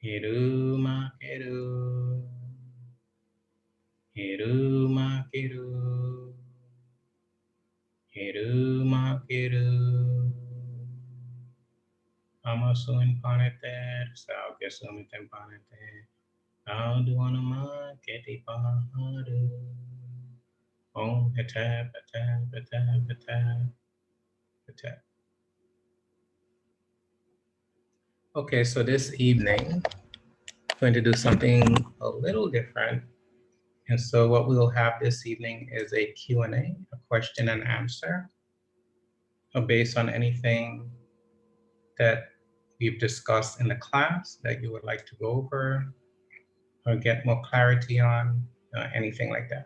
Heru Heru. Heru Heru. Heru Heru. Amasun Panete, Salkasum Tempanete. Aduanama Keti Pahadu. Om Peta Peta Peta Peta Peta. Okay, so this evening, I'm going to do something a little different. And so what we'll have this evening is a Q&A, a question and answer, based on anything that we've discussed in the class that you would like to go over or get more clarity on, anything like that.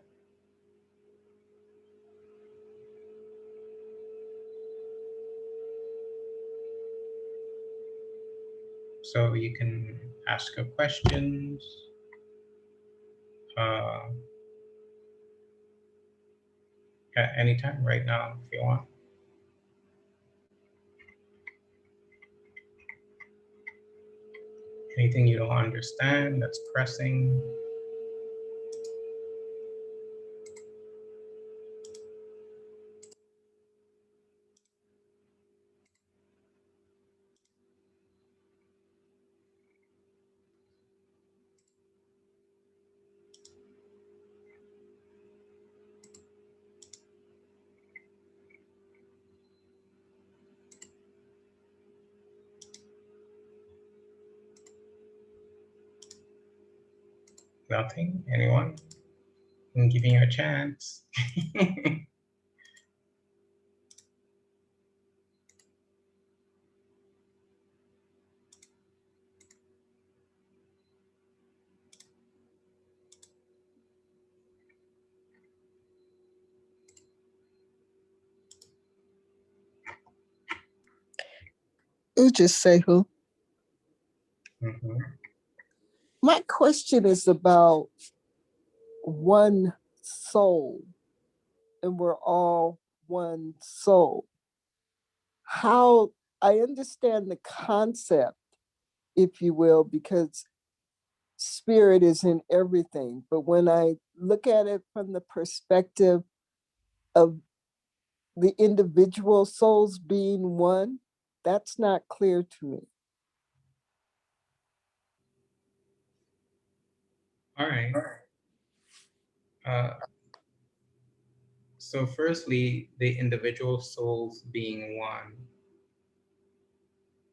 So you can ask your questions at any time right now if you want. Anything you don't understand that's pressing. Nothing? Anyone? I'm giving you a chance. You just say who. Mm-hmm. My question is about one soul, and we're all one soul. How I understand the concept, if you will, because spirit is in everything. But when I look at it from the perspective of the individual souls being one, that's not clear to me. All right. So firstly, the individual souls being one,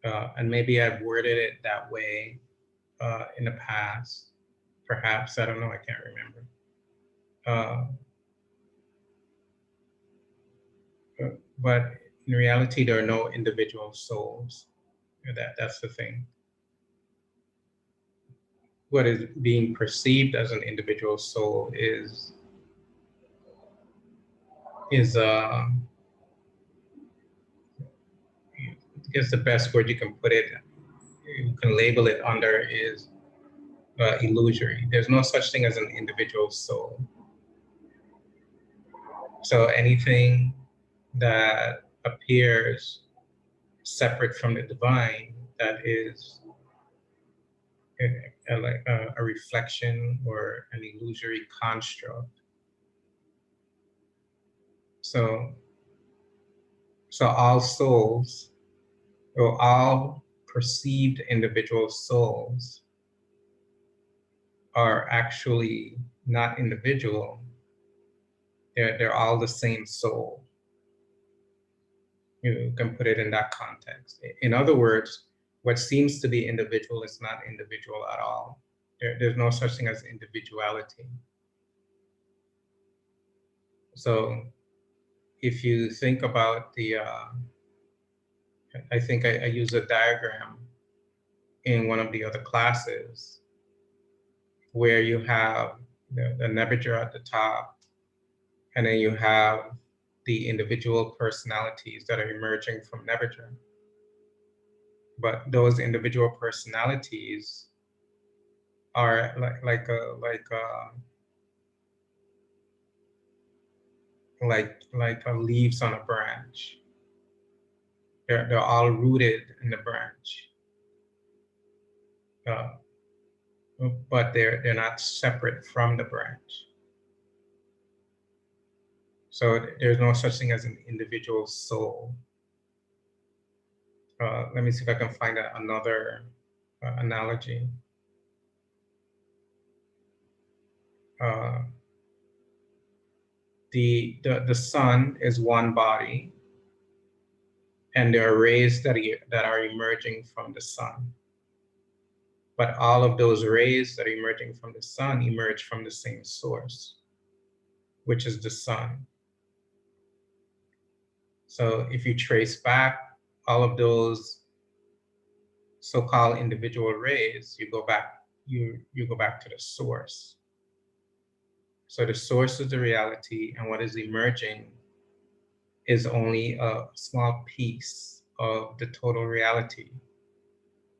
and maybe I've worded it that way in the past, perhaps, I don't know, I can't remember. But in reality, there are no individual souls. That's the thing. What is being perceived as an individual soul is I guess the best word you can put it, you can label it under is illusory. There's no such thing as an individual soul. So anything that appears separate from the divine, that is like a reflection or an illusory construct. So all souls, or all perceived individual souls, are actually not individual. They're all the same soul. You can put it in that context. In other words, what seems to be individual is not individual at all. There's no such thing as individuality. So if you think about the, I think I use a diagram in one of the other classes where you have the Nebuchadnezzar at the top, and then you have the individual personalities that are emerging from Nebuchadnezzar. But those individual personalities are like leaves on a branch. They're all rooted in the branch. but they're not separate from the branch. So there's no such thing as an individual soul. Let me see if I can find another analogy. The sun is one body, and there are rays that are emerging from the sun. But all of those rays that are emerging from the sun emerge from the same source, which is the sun. So if you trace back all of those so-called individual rays, you go back to the source. So the source is the reality, and what is emerging is only a small piece of the total reality.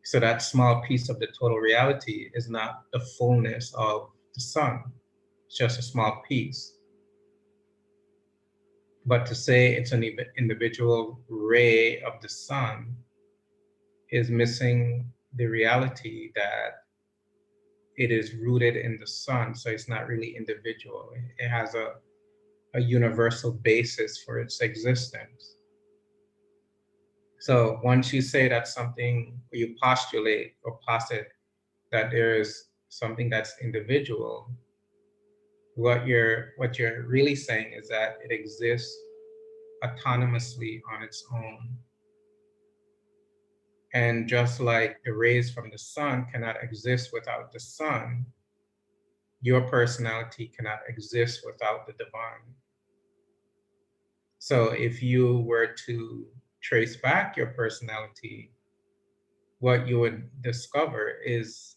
So that small piece of the total reality is not the fullness of the sun. It's just a small piece. But to say it's an individual ray of the sun is missing the reality that it is rooted in the sun. So it's not really individual. It has a universal basis for its existence. So once you say that something, you postulate or posit that there is something that's individual, what you're really saying is that it exists autonomously on its own. And just like the rays from the sun cannot exist without the sun, your personality cannot exist without the divine. So if you were to trace back your personality, what you would discover is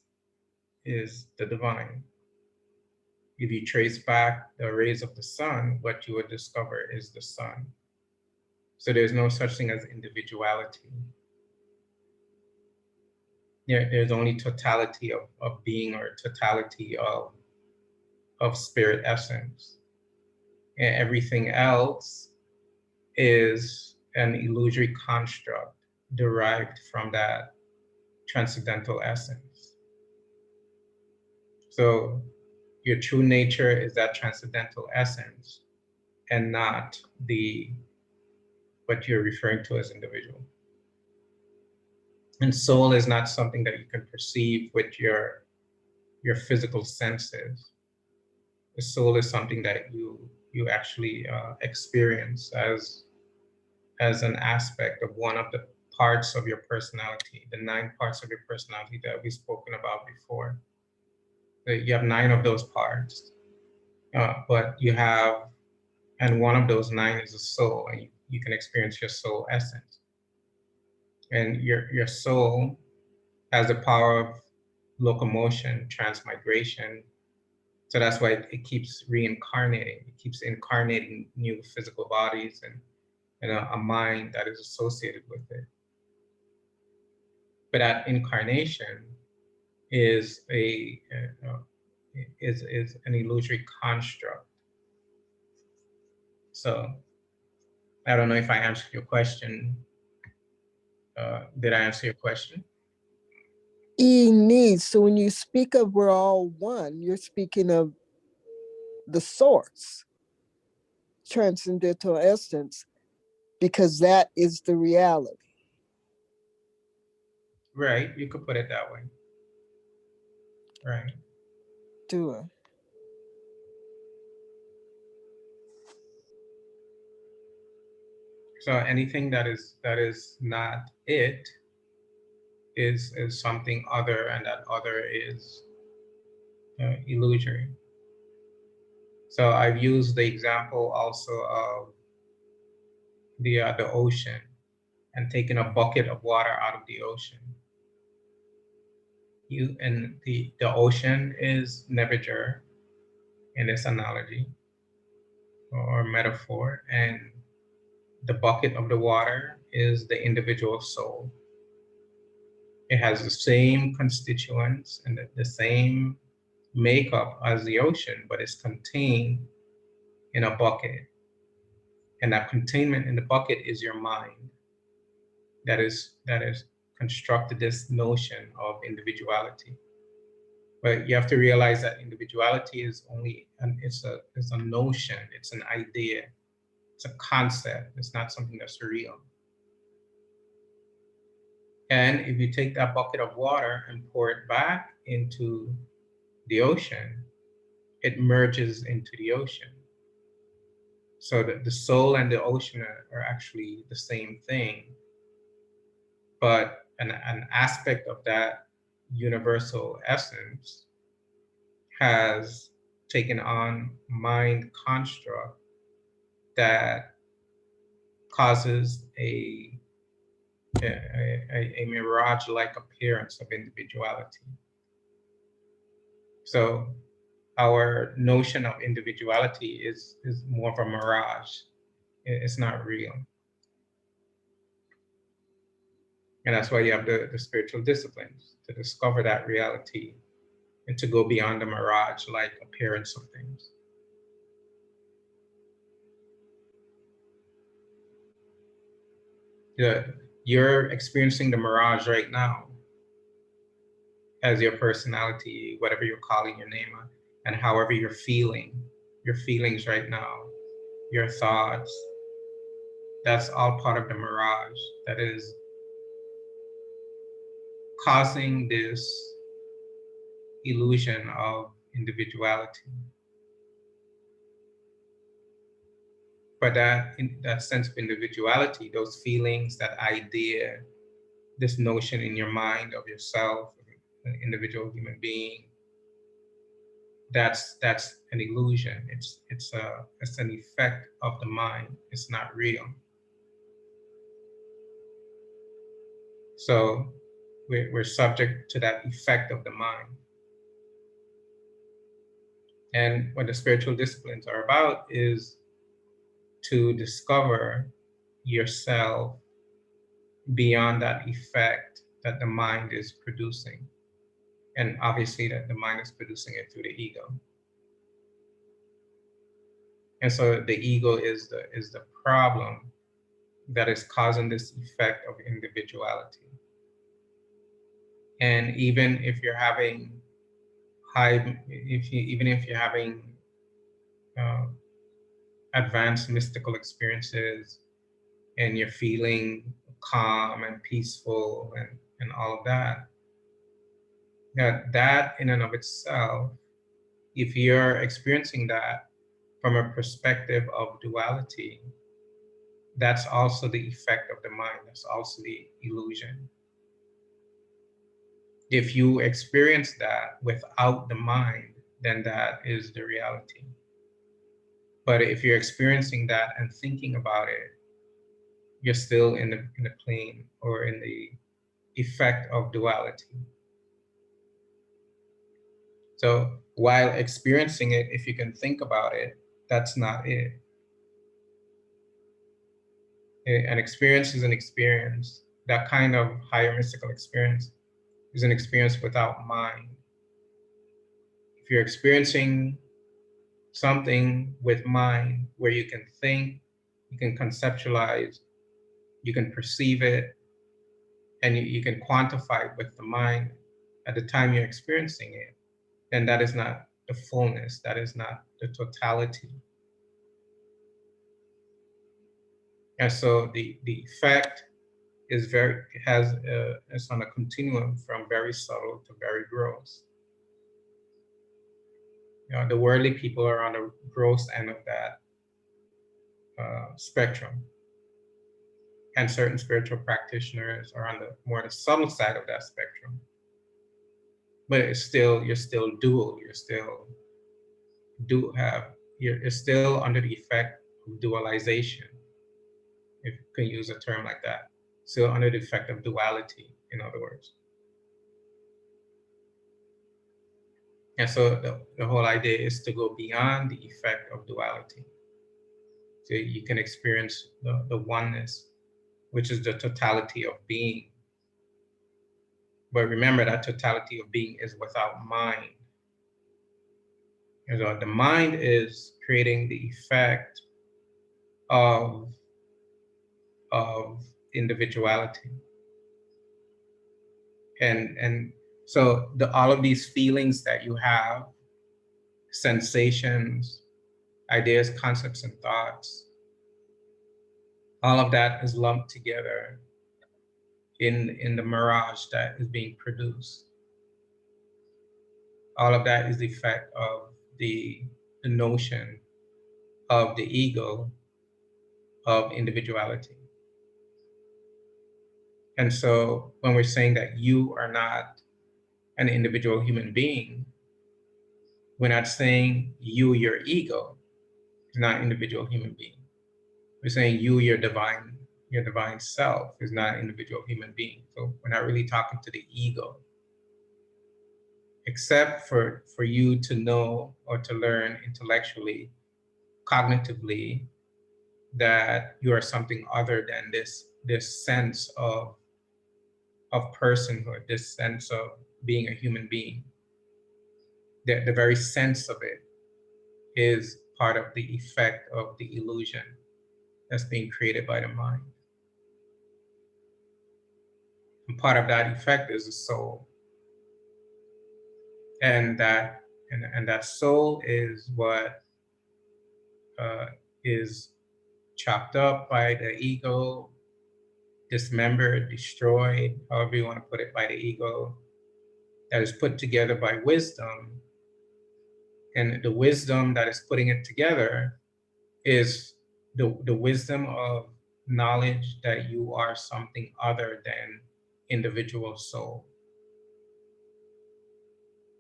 the divine. If you trace back the rays of the sun, what you would discover is the sun. So there's no such thing as individuality. There's only totality of being, or totality of spirit essence. And everything else is an illusory construct derived from that transcendental essence. So your true nature is that transcendental essence, and not what you're referring to as individual. And soul is not something that you can perceive with your physical senses. The soul is something that you actually experience as an aspect of one of the parts of your personality, the 9 parts of your personality that we've spoken about before. You have 9 of those parts, but and one of those 9 is a soul, and you can experience your soul essence. And your soul has the power of locomotion, transmigration. So that's why it keeps reincarnating. It keeps incarnating new physical bodies and a mind that is associated with it. But that incarnation is is an illusory construct. So I don't know if I answered your question. Did I answer your question? Needs. So when you speak of we're all one, you're speaking of the source, transcendental essence, because that is the reality. Right, you could put it that way. Right. Do it. So anything that is not it is something other, and that other is illusory. So I've used the example also of the ocean, and taking a bucket of water out of the ocean. The ocean is Nebuchadnezzar in this analogy or metaphor, and the bucket of the water is the individual soul. It has the same constituents and the same makeup as the ocean, but it's contained in a bucket. And that containment in the bucket is your mind that is constructed this notion of individuality. But you have to realize that individuality is only, it's a notion, it's an idea, it's a concept, it's not something that's real. And if you take that bucket of water and pour it back into the ocean, it merges into the ocean. So that the soul and the ocean are actually the same thing, but an aspect of that universal essence has taken on mind construct that causes a mirage-like appearance of individuality. So our notion of individuality is more of a mirage. It's not real. And that's why you have the spiritual disciplines, to discover that reality and to go beyond the mirage-like appearance of things. You're experiencing the mirage right now as your personality, whatever you're calling your name, and however you're feeling, your feelings right now, your thoughts, that's all part of the mirage that is causing this illusion of individuality. But that sense of individuality, those feelings, that idea, this notion in your mind of yourself, an individual human being, that's an illusion. It's an effect of the mind. It's not real. So we're subject to that effect of the mind. And what the spiritual disciplines are about is to discover yourself beyond that effect that the mind is producing. And obviously that the mind is producing it through the ego. And so the ego is the problem that is causing this effect of individuality. And even if you're having even if you're having uh, advanced mystical experiences and you're feeling calm and peaceful and all of that, that in and of itself, if you're experiencing that from a perspective of duality, that's also the effect of the mind. That's also the illusion. If you experience that without the mind, then that is the reality. But if you're experiencing that and thinking about it, you're still in the plane or in the effect of duality. So while experiencing it, if you can think about it, that's not it. An experience is an experience. That kind of higher mystical experience is an experience without mind. If you're experiencing something with mind where you can think, you can conceptualize, you can perceive it, and you can quantify it with the mind at the time you're experiencing it, then that is not the fullness, that is not the totality. And so the effect is it's on a continuum from very subtle to very gross. The worldly people are on the gross end of that spectrum, and certain spiritual practitioners are on the subtle side of that spectrum. But you're still dual. You're still under the effect of dualization, if you can use a term like that. Still under the effect of duality, in other words. And so the whole idea is to go beyond the effect of duality. So you can experience the oneness, which is the totality of being. But remember, that totality of being is without mind. And so the mind is creating the effect of individuality. And So all of these feelings that you have, sensations, ideas, concepts, and thoughts, all of that is lumped together in the mirage that is being produced. All of that is the effect of the notion of the ego, of individuality. And so when we're saying that you are not an individual human being, we're not saying you, your ego, is not an individual human being. We're saying you, your divine self, is not an individual human being. So we're not really talking to the ego, except for you to know or to learn intellectually, cognitively, that you are something other than this sense of personhood, this sense of being a human being. The very sense of it is part of the effect of the illusion that's being created by the mind. And part of that effect is the soul. And that soul is what is chopped up by the ego, dismembered, destroyed, however you want to put it, by the ego, that is put together by wisdom. And the wisdom that is putting it together is the wisdom of knowledge that you are something other than individual soul.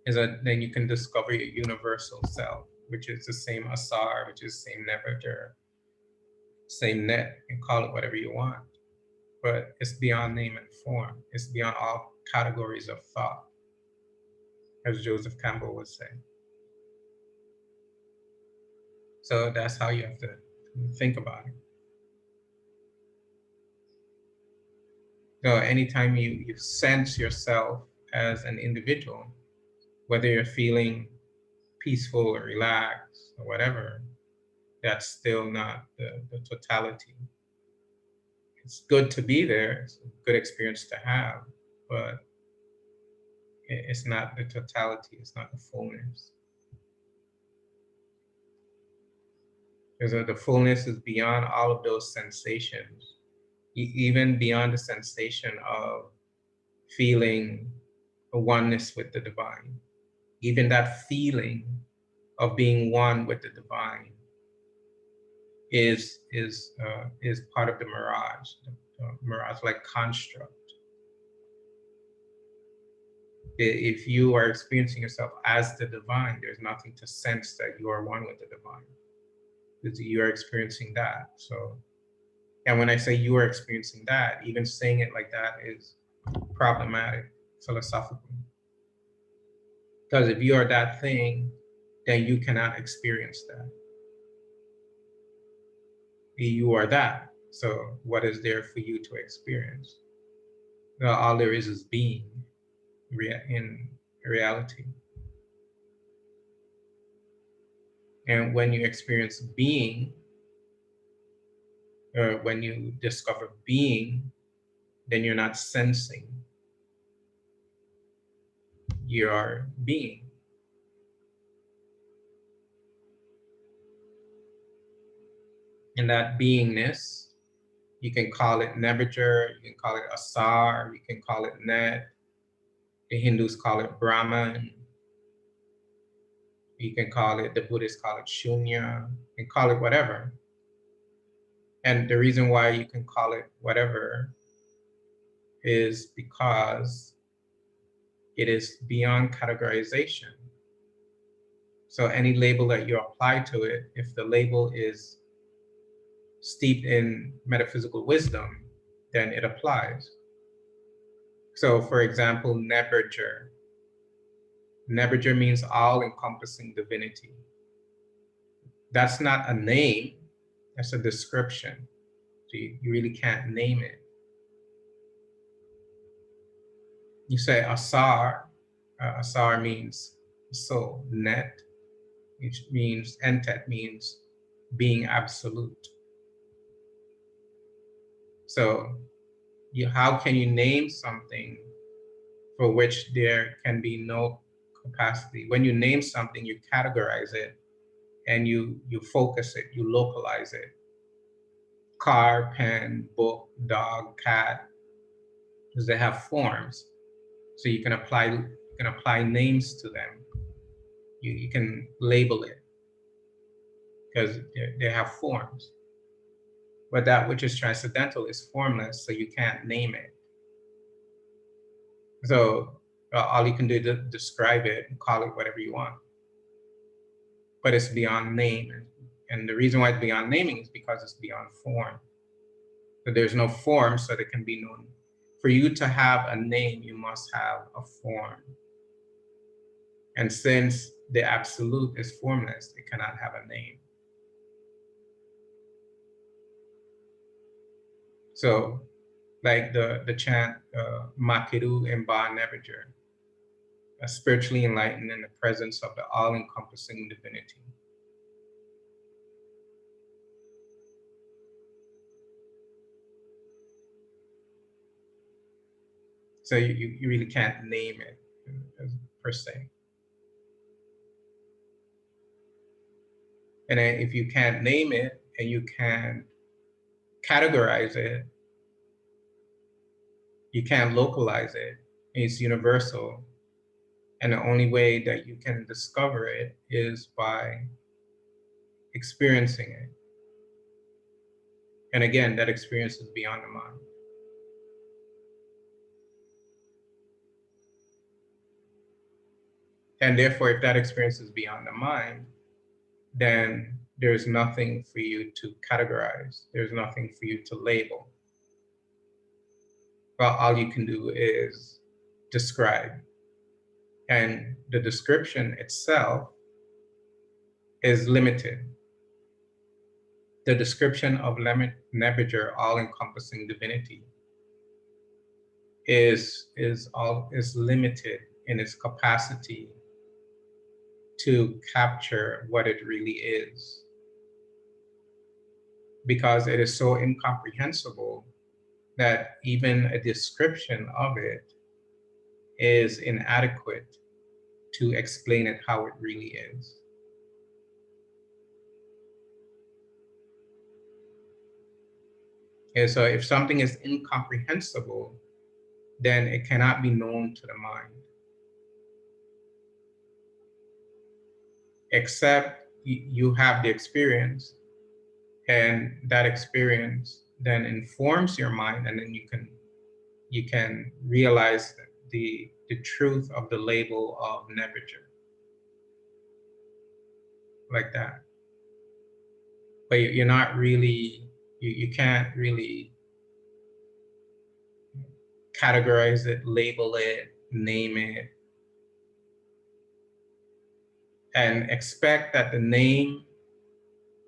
Is that then you can discover your universal self, which is the same asar, which is the same never, same net, and call it whatever you want. But it's beyond name and form. It's beyond all categories of thought, as Joseph Campbell would say. So that's how you have to think about it. So anytime you sense yourself as an individual, whether you're feeling peaceful or relaxed or whatever, that's still not the totality. It's good to be there, it's a good experience to have, but it's not the totality, it's not the fullness. Because the fullness is beyond all of those sensations, even beyond the sensation of feeling a oneness with the divine. Even that feeling of being one with the divine is part of the mirage, the mirage-like construct. If you are experiencing yourself as the divine, there's nothing to sense that you are one with the divine, because you are experiencing that. So, and when I say you are experiencing that, even saying it like that is problematic philosophically. Because if you are that thing, then you cannot experience that. You are that. So what is there for you to experience? Well, all there is being in reality. And when you experience being, or when you discover being, then you're not sensing, you are being. And that beingness, you can call it Nebuchadnezzar, you can call it Asar, you can call it Net. The Hindus call it Brahman. You can call it, the Buddhists call it Shunya, you can call it whatever. And the reason why you can call it whatever is because it is beyond categorization. So any label that you apply to it, if the label is steeped in metaphysical wisdom, then it applies. So for example, Nebuchadnezzar. Nebuchadnezzar means all-encompassing divinity. That's not a name, that's a description. So you really can't name it. You say Asar, Asar means soul, Net, which means Entet means being absolute. So how can you name something for which there can be no capacity. When you name something, you categorize it and you focus it, you localize it. Car, pen, book, dog, cat, because they have forms. So you can apply names to them. You can label it because they have forms. But that which is transcendental is formless, so you can't name it. So all you can do is describe it and call it whatever you want. But it's beyond name. And the reason why it's beyond naming is because it's beyond form. So there's no form, so there can be no. For you to have a name, you must have a form. And since the absolute is formless, it cannot have a name. So, like the chant, Makiru Mba Nebejer, spiritually enlightened in the presence of the all-encompassing divinity. So you really can't name it per se. And then if you can't name it and you can't categorize it, you can't localize it, it's universal. And the only way that you can discover it is by experiencing it. And again, that experience is beyond the mind. And therefore, if that experience is beyond the mind, then there's nothing for you to categorize. There's nothing for you to label. Well, all you can do is describe. And the description itself is limited. The description of Nebuchadnezzar, all-encompassing divinity, is limited in its capacity to capture what it really is, because it is so incomprehensible that even a description of it is inadequate to explain it how it really is. And so if something is incomprehensible, then it cannot be known to the mind. Except you have the experience, and that experience then informs your mind, and then you can realize the truth of the label of Nebuchadnezzar, like that. But you're not really, you can't really categorize it, label it, name it, and expect that the name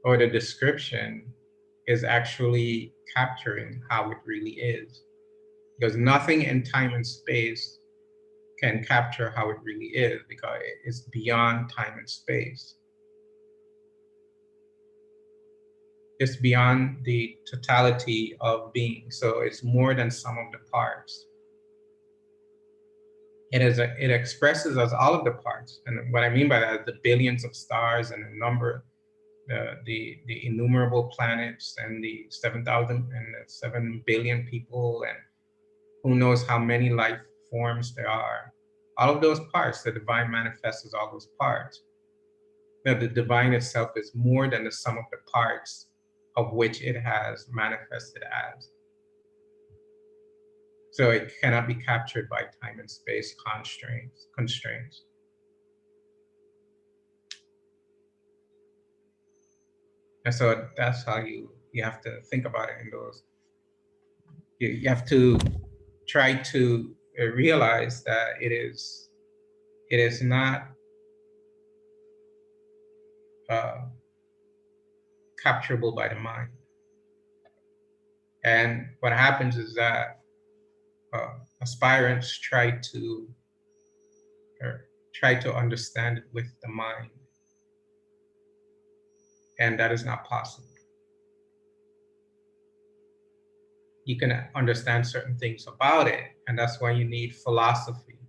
or the description is actually capturing how it really is. Because nothing in time and space can capture how it really is, because it's beyond time and space. It's beyond the totality of being. So it's more than sum of the parts. It expresses as all of the parts. And what I mean by that is the billions of stars and the number, the innumerable planets and the 7,000 and the 7 billion people, and who knows how many life forms there are. All of those parts, the divine manifests as all those parts. That the divine itself is more than the sum of the parts of which it has manifested as. So it cannot be captured by time and space constraints. And so that's how you have to think about it in those. You have to try to realize that it is not capturable by the mind. And what happens is that aspirants try to understand it with the mind, and that is not possible. You can understand certain things about it, and that's why you need philosophy.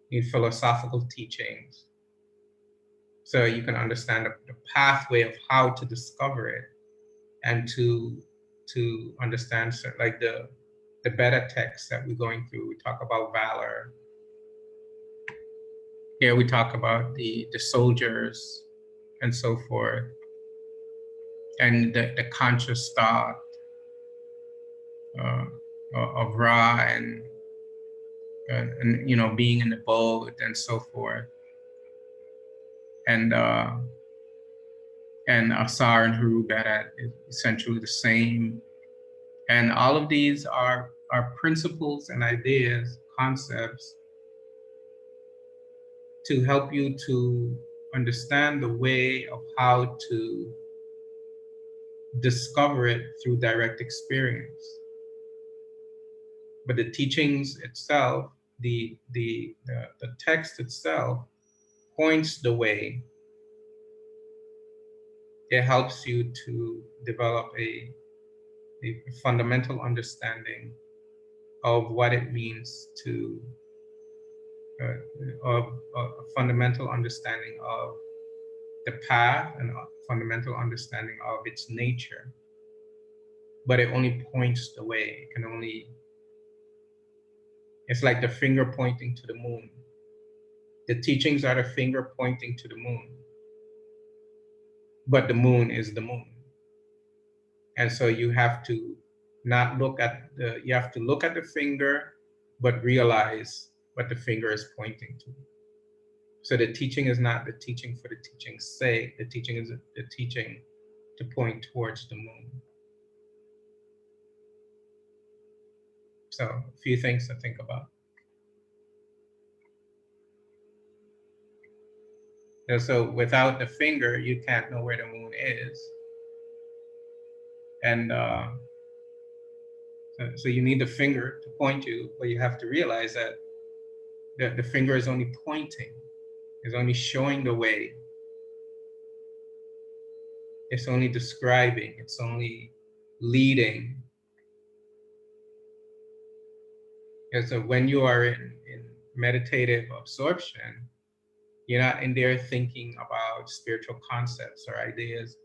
you need philosophical teachings, so you can understand the pathway of how to discover it, and to understand like the beta text that we're going through. We talk about valor. Here we talk about the soldiers and so forth, and the conscious thought uh, of Ra, and you know, being in the boat and so forth, and Asar and Heru Behudet is essentially the same. And all of these are principles and ideas, concepts, to help you to understand the way of how to discover it through direct experience. But the teachings itself, the text itself points the way. It helps you to develop a fundamental understanding of what it means to, of a fundamental understanding of the path, and a fundamental understanding of its nature. But it only points the way. It can only, it's like the finger pointing to the moon. The teachings are the finger pointing to the moon, but the moon is the moon. And so you have to not look at the, you have to look at the finger, but realize what the finger is pointing to. So the teaching is not the teaching for the teaching's sake. The teaching is the teaching to point towards the moon. So a few things to think about. And so without the finger, you can't know where the moon is. And so you need the finger to point you, but you have to realize that the finger is only pointing, is only showing the way. It's only describing, it's only leading. And so when you are in meditative absorption, you're not in there thinking about spiritual concepts or ideas,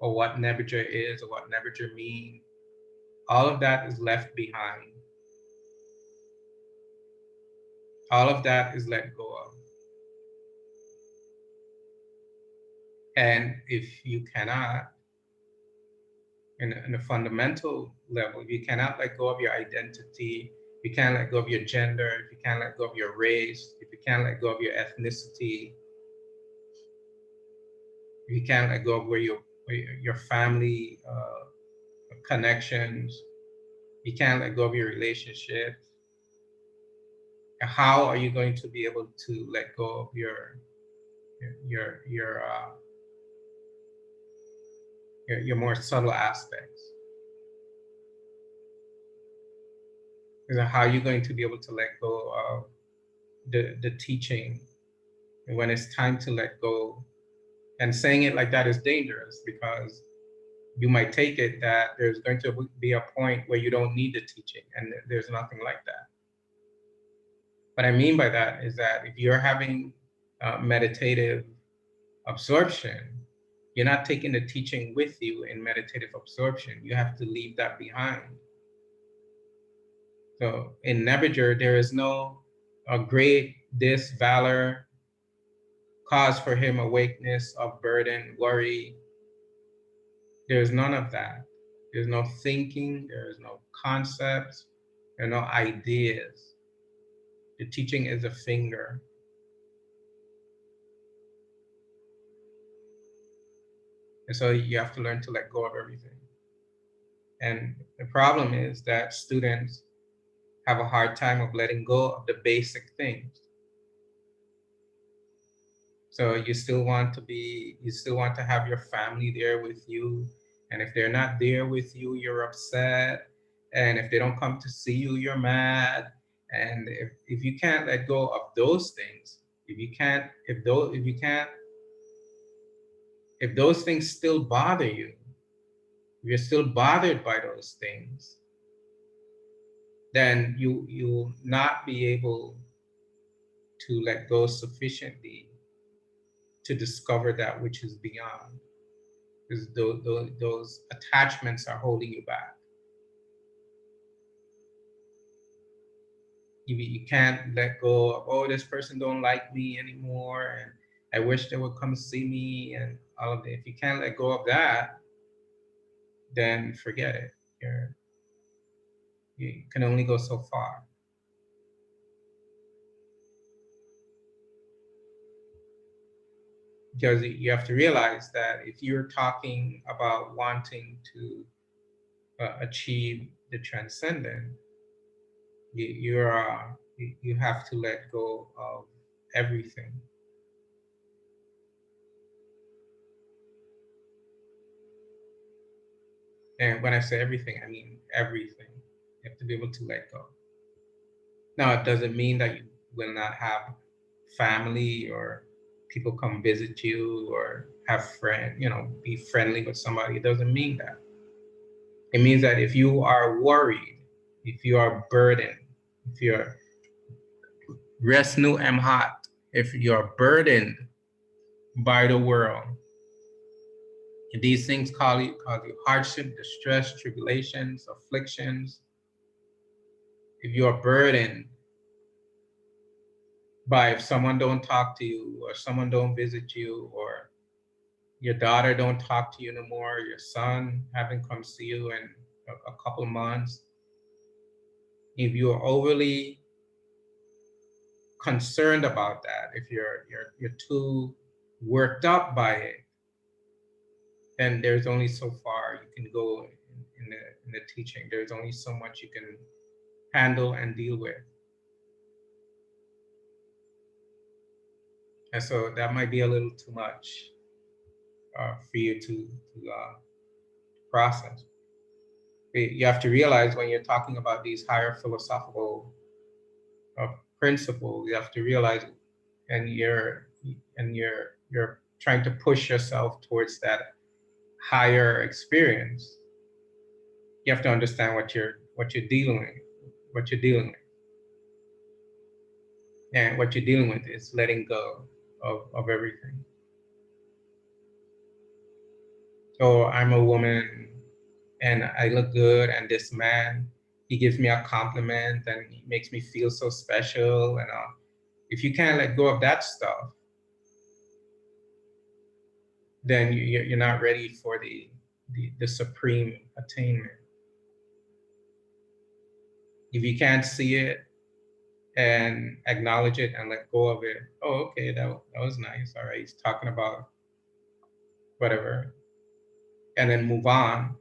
or what Nebuchadnezzar is, or what Nebuchadnezzar means. All of that is left behind. All of that is let go of. And if you cannot, in a fundamental level, if you cannot let go of your identity, if you can't let go of your gender, if you can't let go of your race, if you can't let go of your ethnicity, if you can't let go of where your family connections, you can't let go of your relationships, how are you going to be able to let go of your more subtle aspects? How are you going to be able to let go of the teaching when it's time to let go? And saying it like that is dangerous, because you might take it that there's going to be a point where you don't need the teaching, and there's nothing like that. What I mean by that is that if you're having meditative absorption, you're not taking the teaching with you in meditative absorption. You have to leave that behind. So in Nebuchadnezzar, there is no great this valor, cause for him awakeness of burden, worry. There's none of that. There's no thinking, there is no concepts, there are no ideas. The teaching is a finger. And so you have to learn to let go of everything. And the problem is that students have a hard time of letting go of the basic things. So you still want to have your family there with you. And if they're not there with you, you're upset. And if they don't come to see you, you're mad. And if you can't let go of those things, if those things still bother you, if you're still bothered by those things, then you'll not be able to let go sufficiently to discover that which is beyond, because those attachments are holding you back. You can't let go of, oh, this person don't like me anymore, and I wish they would come see me, and all of that. If you can't let go of that, then forget it. You can only go so far. Because you have to realize that if you're talking about wanting to achieve the transcendent, you have to let go of everything. And when I say everything, I mean everything. You have to be able to let go. Now, it doesn't mean that you will not have family or people come visit you or have friends, be friendly with somebody. It doesn't mean that. It means that if you are worried, if you are burdened, if you're resnu emhat, if you're burdened by the world, if these things cause you hardship, distress, tribulations, afflictions, if you are burdened by if someone don't talk to you or someone don't visit you or your daughter don't talk to you no more, your son haven't come see you in a couple of months, if you are overly concerned about that, if you're too worked up by it, then there's only so far you can go in the teaching. There's only so much you can handle and deal with. And so that might be a little too much for you to process. You have to realize when you're talking about these higher philosophical principles, you have to realize, and you're trying to push yourself towards that higher experience. You have to understand what you're dealing with, and what you're dealing with is letting go of everything. So I'm a woman and I look good, and this man, he gives me a compliment and he makes me feel so special, and if you can't let go of that stuff, then you're not ready for the supreme attainment. If you can't see it and acknowledge it and let go of it, oh, okay, that was nice. All right, he's talking about whatever, and then move on,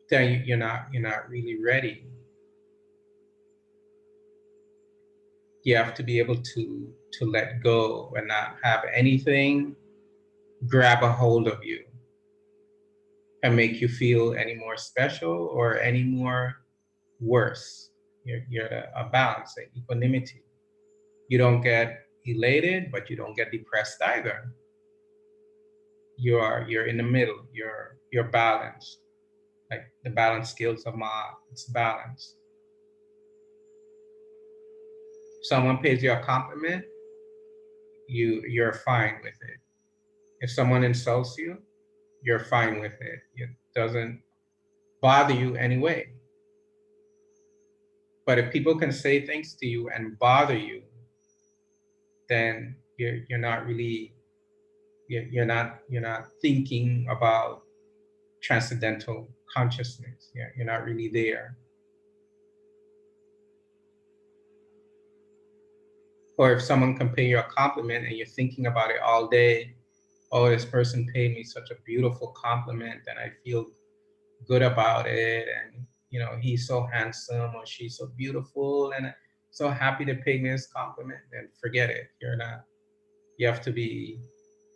then you're not really ready. You have to be able to let go and not have anything grab a hold of you and make you feel any more special or any more worse. You're at a balance, an equanimity. You don't get elated, but you don't get depressed either. You're in the middle. You're balanced. Like the balance skills of Ma, it's balance. Someone pays you a compliment, you're fine with it. If someone insults you, you're fine with it. It doesn't bother you anyway. But if people can say things to you and bother you, then you're not really you're not thinking about transcendental consciousness. You're not really there. Or if someone can pay you a compliment and you're thinking about it all day, oh, this person paid me such a beautiful compliment and I feel good about it, and he's so handsome or she's so beautiful and so happy to pay me this compliment, then forget it. You're not. You have to be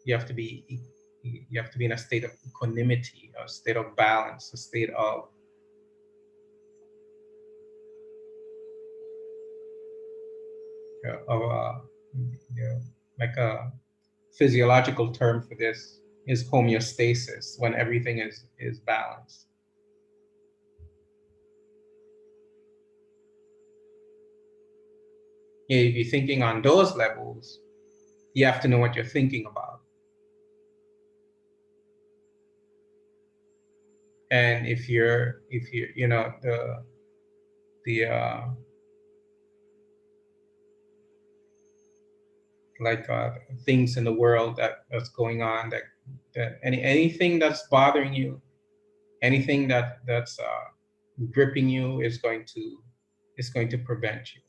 in a state of equanimity, a state of balance, a state of like a physiological term for this is homeostasis, when everything is balanced. If you're thinking on those levels, you have to know what you're thinking about. And if you're, you know, the things in the world that's going on, that anything that's bothering you, anything that's gripping you is going to prevent you.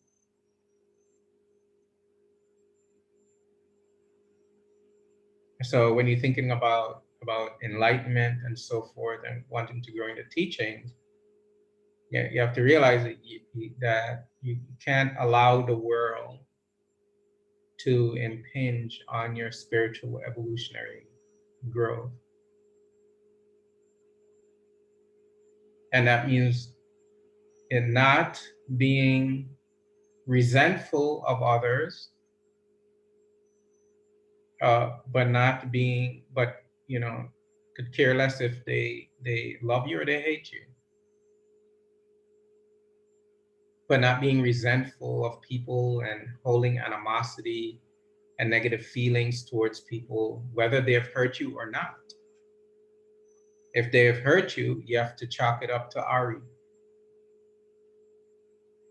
So when you're thinking about enlightenment and so forth and wanting to grow in the teachings, yeah, you have to realize that you can't allow the world to impinge on your spiritual evolutionary growth. And that means in not being resentful of others, but you know, could care less if they love you or they hate you. But not being resentful of people and holding animosity and negative feelings towards people, whether they have hurt you or not. If they have hurt you, you have to chalk it up to Ari.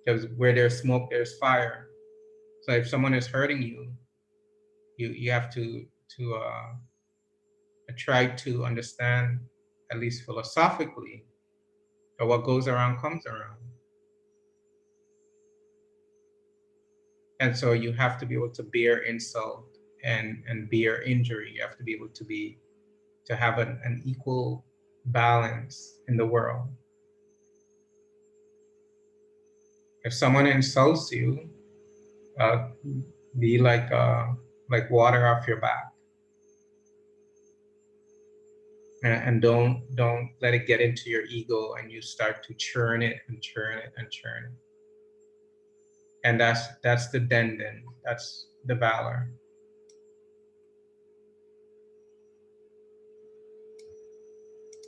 Because where there's smoke, there's fire. So if someone is hurting you, you have to try to understand, at least philosophically, that what goes around comes around. And so you have to be able to bear insult and bear injury. You have to be able to have an equal balance in the world. If someone insults you, be like water off your back, and don't let it get into your ego and you start to churn it and churn it and churn it. And that's the denden, that's the valor.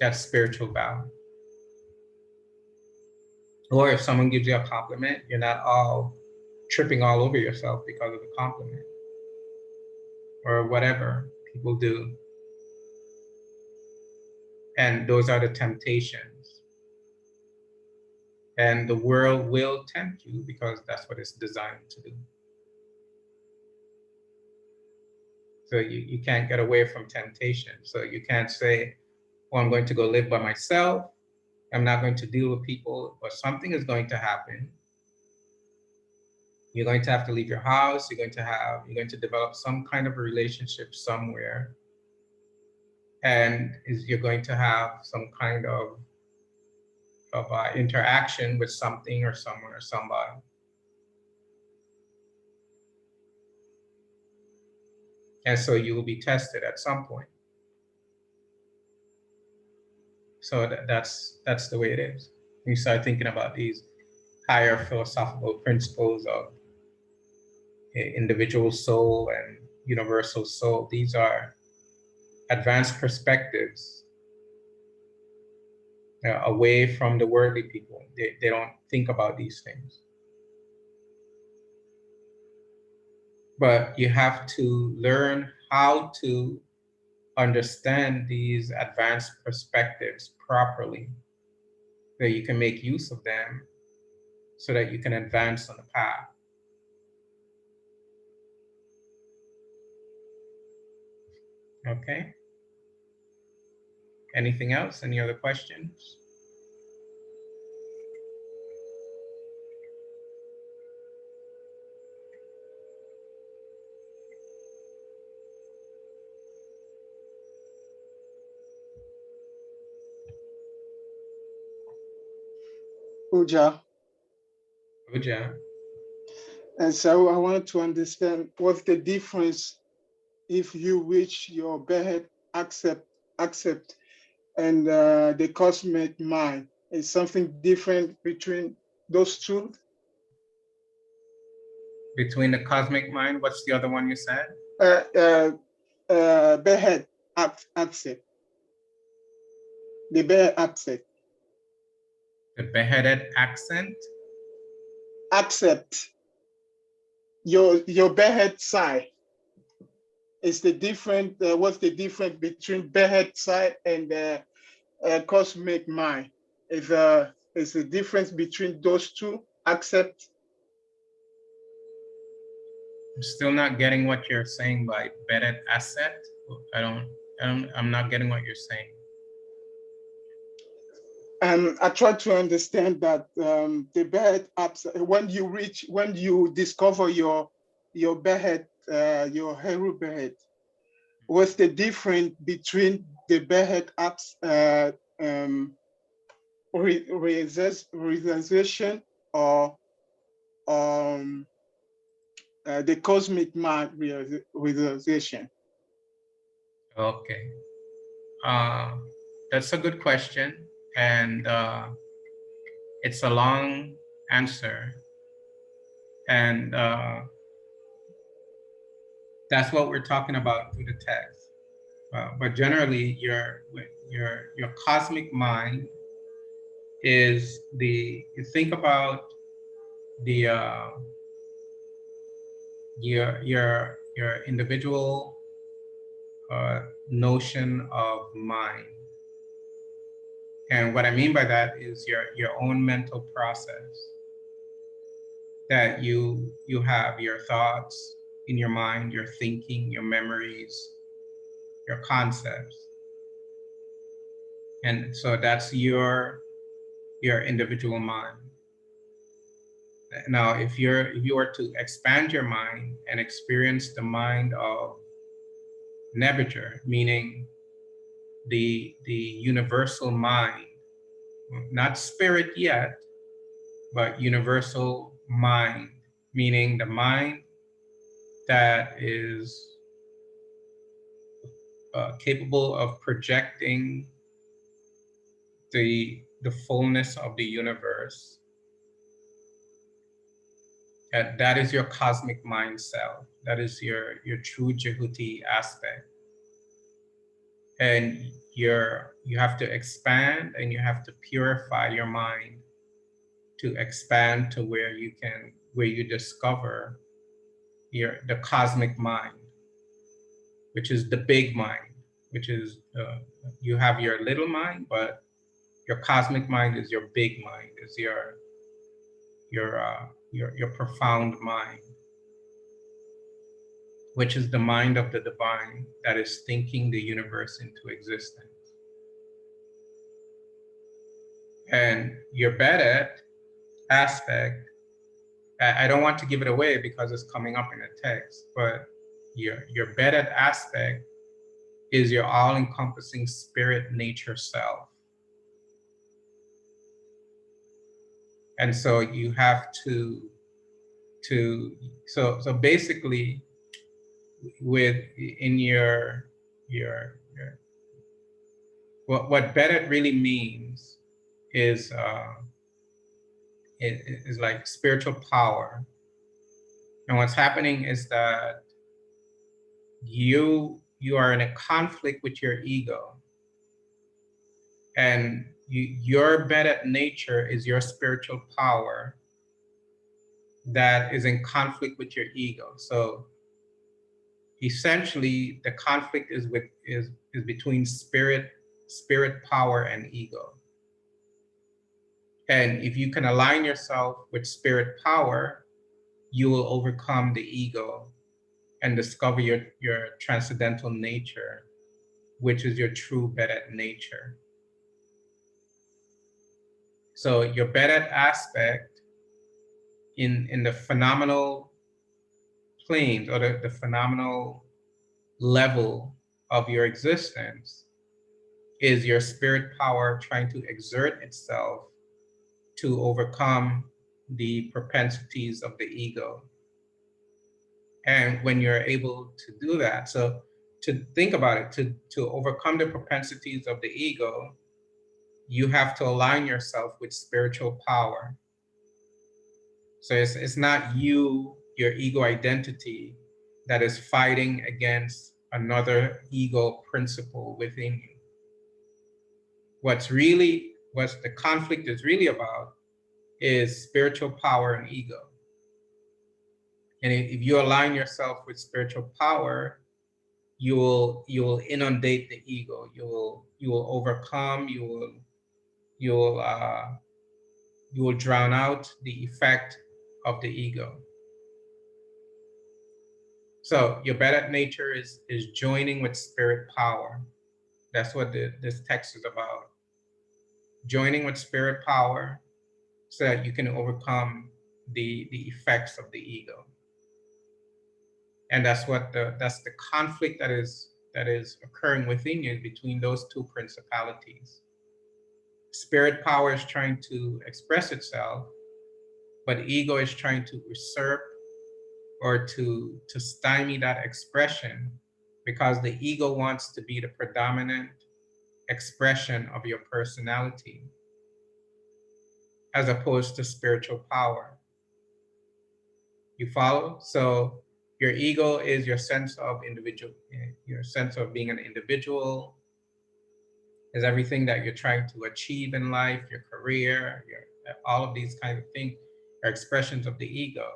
That's spiritual valor. Or if someone gives you a compliment, you're not all tripping all over yourself because of the compliment, or whatever people do. And those are the temptations. And the world will tempt you because that's what it's designed to do. So you can't get away from temptation. So you can't say, oh, I'm going to go live by myself. I'm not going to deal with people, but something is going to happen. You're going to have to leave your house. You're going to develop some kind of a relationship somewhere. And you're going to have some kind of interaction with something or someone or somebody. And so you will be tested at some point. So that's the way it is. You start thinking about these higher philosophical principles of individual soul and universal soul. These are advanced perspectives away from the worldly people. They don't think about these things. But you have to learn how to understand these advanced perspectives properly, so you can make use of them so that you can advance on the path. Okay? Anything else? Any other questions? Uja. Uja. And so I wanted to understand what's the difference if you reach your Behet accept and the cosmic mind. Is something different between those two? Between the cosmic mind, what's the other one you said? Behet accept. The Behet accept. The beheaded accent? Accept. your Behet side is the different. What's the difference between Behet side and cosmic mind? Is the difference between those two? Accept. I'm still not getting what you're saying by bedded asset. I'm not getting what you're saying. I try to understand that the Behet apps, when you discover your Behet, your Heru Behet, what's the difference between the Behet apps realization or the cosmic mind realization? Okay. That's a good question. And it's a long answer. And that's what we're talking about through the text. But generally, your cosmic mind is you think about the your individual notion of mind. And what I mean by that is your own mental process, that you have your thoughts in your mind, your thinking, your memories, your concepts. And so that's your individual mind. Now, if you were to expand your mind and experience the mind of Nebuchadnezzar, meaning the universal mind, not spirit yet, but universal mind, meaning the mind that is capable of projecting the fullness of the universe. That is your cosmic mind self. That is your true Jehuti aspect. And you have to expand and you have to purify your mind to expand to where you discover the cosmic mind, which is the big mind, which is you have your little mind, but your cosmic mind is your big mind, is your profound mind, which is the mind of the divine that is thinking the universe into existence. And your Bedet aspect, I don't want to give it away because it's coming up in the text, but your Bedet aspect is your all-encompassing spirit nature self. And so you have to so basically in your what Bedet really means is is like spiritual power. And what's happening is that you are in a conflict with your ego, and your Bedet nature is your spiritual power that is in conflict with your ego. So essentially the conflict is between spirit power and ego. And if you can align yourself with spirit power, you will overcome the ego and discover your transcendental nature, which is your true Bedet nature. So your Bedet aspect in the phenomenal planes, or the phenomenal level of your existence, is your spirit power trying to exert itself to overcome the propensities of the ego. And when you're able to do that, so to think about it, to overcome the propensities of the ego, you have to align yourself with spiritual power. So it's not your ego identity that is fighting against another ego principle within you. What the conflict is really about is spiritual power and ego. And if you align yourself with spiritual power, you will inundate the ego. You will overcome. You will drown out the effect of the ego. So your better nature is joining with spirit power. That's what this text is about. Joining with spirit power so that you can overcome the effects of the ego. And that's the conflict that is occurring within you between those two principalities. Spirit power is trying to express itself, but ego is trying to usurp or to stymie that expression, because the ego wants to be the predominant expression of your personality as opposed to spiritual power. You follow? So your ego is your sense of individual, your sense of being an individual, is everything that you're trying to achieve in life, your career, all of these kinds of things are expressions of the ego.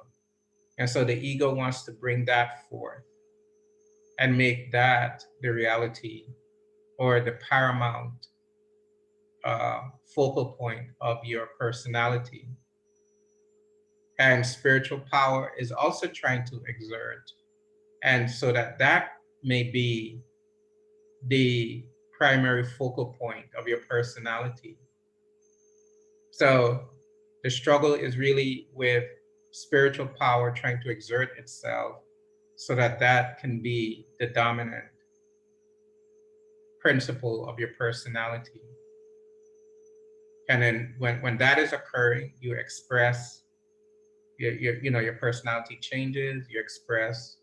And so the ego wants to bring that forth and make that the reality or the paramount focal point of your personality. And spiritual power is also trying to exert, and so that may be the primary focal point of your personality. So the struggle is really with spiritual power trying to exert itself so that can be the dominant principle of your personality. And then when that is occurring, you express your personality changes. You express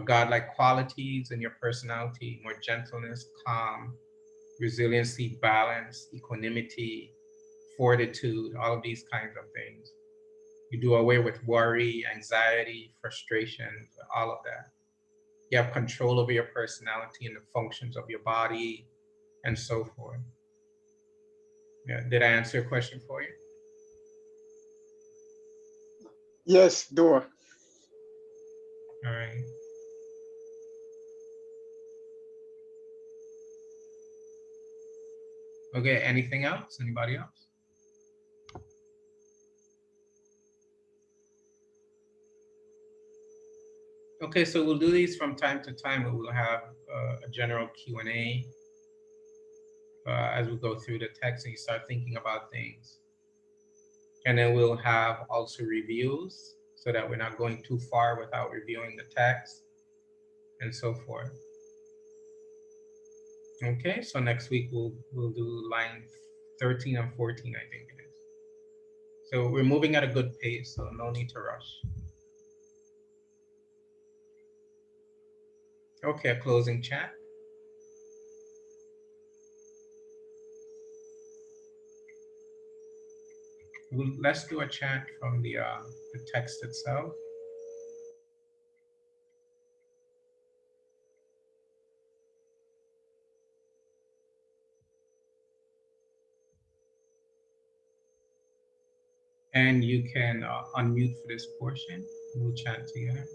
godlike qualities in your personality, more gentleness, calm, resiliency, balance, equanimity, fortitude, all of these kinds of things. You do away with worry, anxiety, frustration, all of that. You have control over your personality and the functions of your body and so forth. Yeah, did I answer your question for you? Yes, Dora. All right. Okay, anything else? Anybody else? Okay, so we'll do these from time to time. We will have a general Q&A as we go through the text and you start thinking about things. And then we'll have also reviews so that we're not going too far without reviewing the text and so forth. Okay, so next week we'll do line 13 and 14, I think it is. So we're moving at a good pace, so no need to rush. Okay, a closing chat. Let's do a chant from the text itself. And you can unmute for this portion. We'll chant together.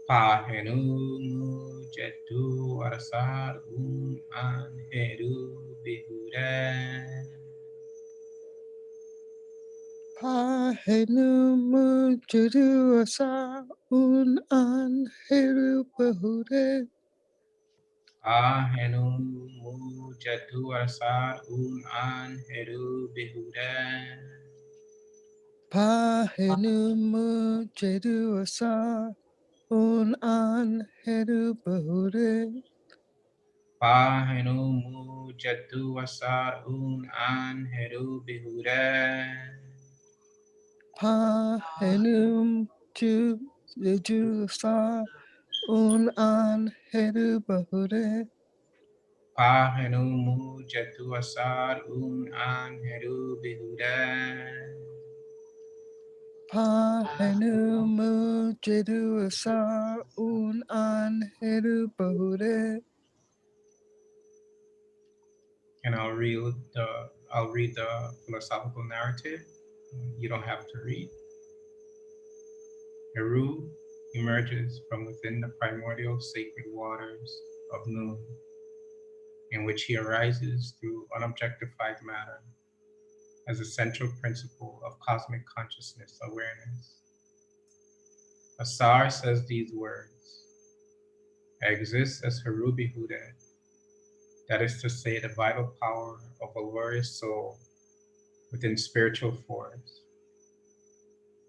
Pahenu jetu arasar an Heru Behudet. Pahenu mujudu asa an Heru Behudet. Pahenu jetu arasar an Heru Behudet. Pahenu mujudu asa an Heru Behudet. Pahenu jetu arasar an Heru Behudet. Pahenum ju sa an Heru Behudet. Pahenu jetu arasar an Heru Behudet. Pahenum jedu sa an Heru Behudet. And I'll read the I'll read the philosophical narrative. You don't have to read. Heru emerges from within the primordial sacred waters of noon, in which he arises through unobjectified matter as a central principle of cosmic consciousness awareness. Asar says these words: I exist as Heru Behudet, that is to say, the vital power of a glorious soul within spiritual force.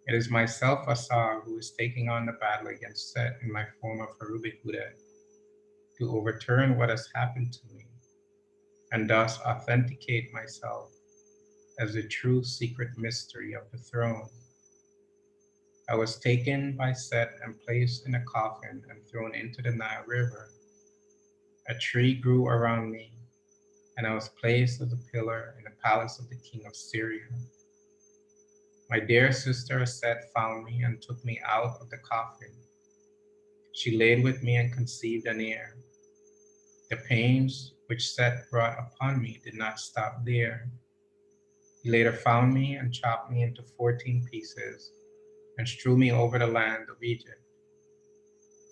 It is myself, Asar, who is taking on the battle against Set in my form of Heru Behudet to overturn what has happened to me, and thus authenticate myself as the true secret mystery of the throne. I was taken by Set and placed in a coffin and thrown into the Nile River. A tree grew around me, and I was placed as a pillar in the palace of the king of Syria. My dear sister Set found me and took me out of the coffin. She laid with me and conceived an heir. The pains which Set brought upon me did not stop there. He later found me and chopped me into 14 pieces and strew me over the land of Egypt.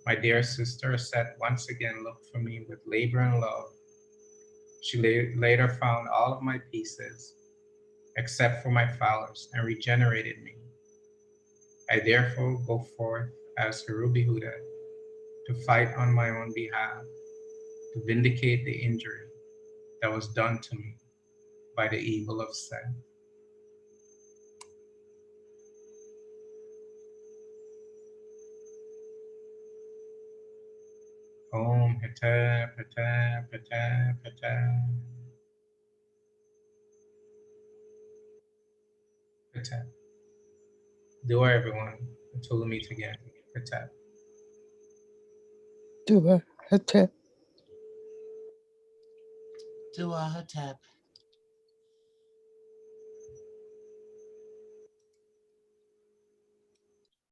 My dear sister Set once again looked for me with labor and love. She later found all of my pieces, except for my flowers, and regenerated me. I therefore go forth as Heru Behudet to fight on my own behalf, to vindicate the injury that was done to me by the evil of Set. Om Hetep, Hetep, Hetep, Hetep, Hetep. Dua everyone, until we meet again. Hetep. Do a Dua Hotep.